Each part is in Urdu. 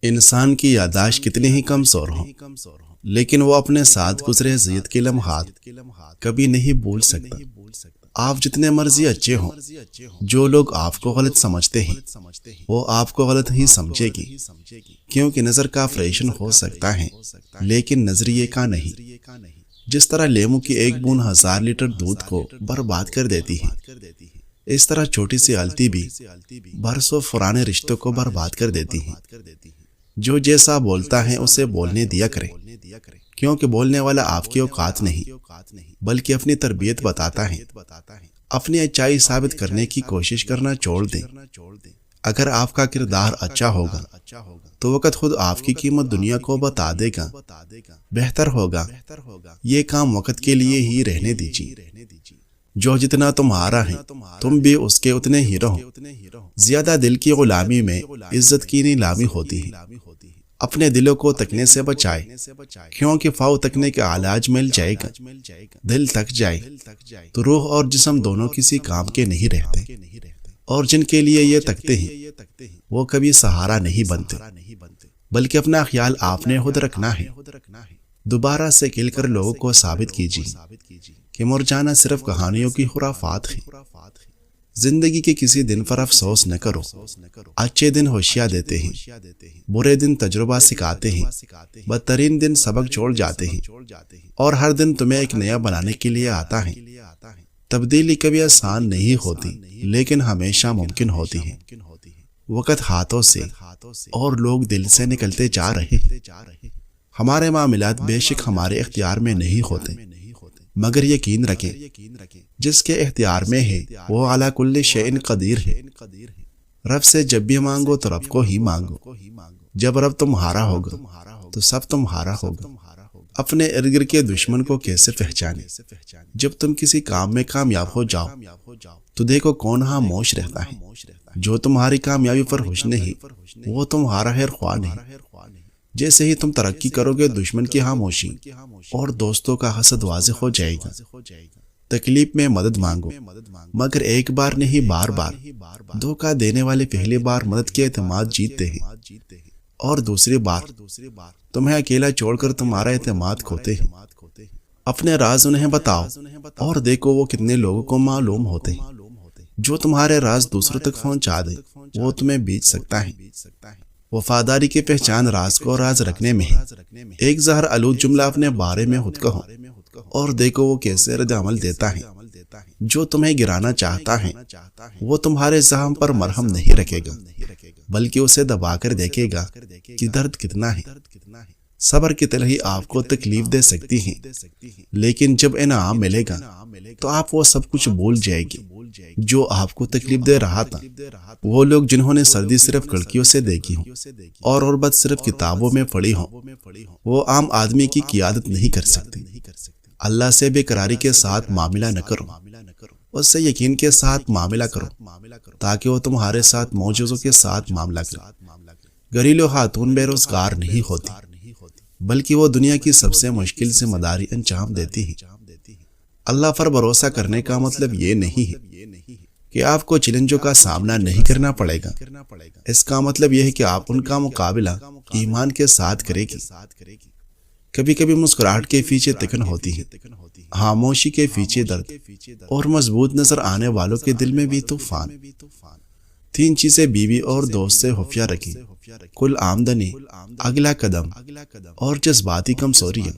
انسان کی یادداشت کتنی ہی کمزور ہو لیکن وہ اپنے ساتھ گزرے اذیت کے لمحات کبھی نہیں بھول سکتا۔ آپ جتنے مرضی اچھے ہوں، جو لوگ آپ کو غلط سمجھتے ہیں وہ آپ کو غلط ہی سمجھے گی، کیونکہ نظر کا آپریشن ہو سکتا ہے لیکن نظریے کا نہیں۔ جس طرح لیمو کی ایک بوند 1000 لیٹر دودھ کو برباد کر دیتی ہے، اس طرح چھوٹی سی غلطی بھی برسوں پرانے رشتوں کو برباد کر دیتی ہے۔ جو جیسا بولتا ہے اسے بولنے دیا کریں، کیونکہ بولنے والا آپ کی اوقات نہیں بلکہ اپنی تربیت بتاتا ہے۔ اپنی اچائی ثابت کرنے کی کوشش کرنا چھوڑ دیں۔ اگر آپ کا کردار اچھا ہوگا تو وقت خود آپ کی قیمت دنیا کو بتا دے گا۔ بہتر ہوگا یہ کام وقت کے لیے ہی رہنے دیجیے۔ جو جتنا تمہارا ہے تم بھی اس کے اتنے ہی رہو۔ زیادہ دل کی غلامی میں عزت کی نیلامی ہوتی ہے۔ اپنے دلوں کو تکنے سے بچائے، کیونکہ فاؤ تکنے کا علاج مل جائے گا۔ دل تک جائے تو روح اور جسم دونوں کسی کام کے نہیں رہتے، اور جن کے لیے یہ تکتے ہیں وہ کبھی سہارا نہیں بنتے، بلکہ اپنا خیال آپ نے خود رکھنا ہے۔ دوبارہ سے کھل کر لوگوں کو ثابت کیجیے کہ مرجانا صرف کہانیوں کی خرافات ہیں۔ زندگی کے کسی دن پر افسوس نہ کرو۔ اچھے دن ہوشیار دیتے ہیں، برے دن تجربہ سکھاتے ہیں، بدترین دن سبق چھوڑ جاتے ہیں، اور ہر دن تمہیں ایک نیا بنانے کے لیے آتا ہے۔ تبدیلی کبھی آسان نہیں ہوتی لیکن ہمیشہ ممکن ہوتی ہے۔ وقت ہاتھوں سے اور لوگ دل سے نکلتے جا رہے ہیں۔ ہمارے معاملات بے شک ہمارے اختیار میں نہیں ہوتے، مگر یقین رکھیں جس کے اختیار میں ہے وہ اعلیٰ کل شیء قدیر ہے۔ رب سے جب بھی مانگو تو رب کو ہی مانگو۔ جب رب تمہارا ہوگا تو سب تمہارا ہوگا۔ اپنے ارد گرد کے دشمن کو کیسے پہچانے؟ جب تم کسی کام میں کامیاب ہو جاؤ تو دیکھو کون خاموش رہتا ہے۔ جو تمہاری کامیابی پر خوش نہیں وہ تمہارا خیر خواہ نہیں۔ جیسے ہی تم ترقی کرو گے دشمن کی خاموشی اور دوستوں کا حسد واضح ہو جائے گا۔ تکلیف میں مدد مانگو، مگر ایک بار نہیں بار بار۔ دھوکہ دینے والے پہلی بار مدد کے اعتماد جیتتے ہیں، اور دوسری بار تمہیں اکیلا چھوڑ کر تمہارا اعتماد کھوتے ہیں۔ اپنے راز انہیں بتاؤ اور دیکھو وہ کتنے لوگوں کو معلوم ہوتے ہیں۔ جو تمہارے راز دوسروں تک پہنچا دے وہ تمہیں بیچ سکتا ہے۔ وفاداری کی پہچان راز کو راز رکھنے میں ہے۔ ایک زہر آلود جملہ اپنے بارے میں خود کہو اور دیکھو وہ کیسے رد عمل دیتا ہے۔ جو تمہیں گرانا چاہتا ہے وہ تمہارے زخم پر مرہم نہیں رکھے گا بلکہ اسے دبا کر دیکھے گا کہ درد کتنا ہے۔ صبر کی تلخی آپ کو تکلیف دے سکتی ہے لیکن جب انعام ملے گا تو آپ وہ سب کچھ بھول جائے گی جو آپ کو تکلیف دے رہا تھا۔ وہ لوگ جنہوں نے سردی صرف کھڑکیوں سے دیکھی ہو اور غربت صرف کتابوں میں پڑھی ہو، وہ عام آدمی کی قیادت نہیں کر سکتے۔ اللہ سے بے قراری کے ساتھ معاملہ نہ کرو، اس سے یقین کے ساتھ معاملہ کرو تاکہ وہ تمہارے ساتھ معجزوں کے ساتھ معاملہ کرے۔ گھریلو خاتون بے روزگار نہیں ہوتی بلکہ وہ دنیا کی سب سے مشکل ذمہ داری انجام دیتی ہے۔ اللہ پر بھروسہ کرنے کا مطلب یہ نہیں ہے کہ آپ کو چیلنجوں کا سامنا نہیں کرنا پڑے گا۔ اس کا مطلب یہ ہے کہ آپ ان کا مقابلہ ایمان کے ساتھ کریں گی۔ کبھی کبھی مسکراہٹ کے پیچھے تکن ہوتی ہے، خاموشی کے پیچھے درد، اور مضبوط نظر آنے والوں کے دل میں بھی طوفان۔ 3 چیزیں بیوی اور دوست سے خفیہ رکھیں: کل آمدنی، اگلا قدم، اور جذباتی کمزوریاں۔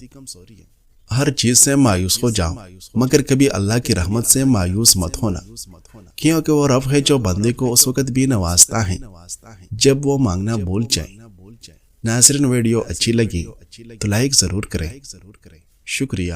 ہر چیز سے مایوس ہو جاؤ مگر کبھی اللہ کی رحمت سے مایوس مت ہونا، کیونکہ وہ رب ہے جو بندے کو اس وقت بھی نوازتا ہے جب وہ مانگنا بھول جائے۔ ناظرین، ویڈیو اچھی لگی تو لائک ضرور کریں۔ شکریہ۔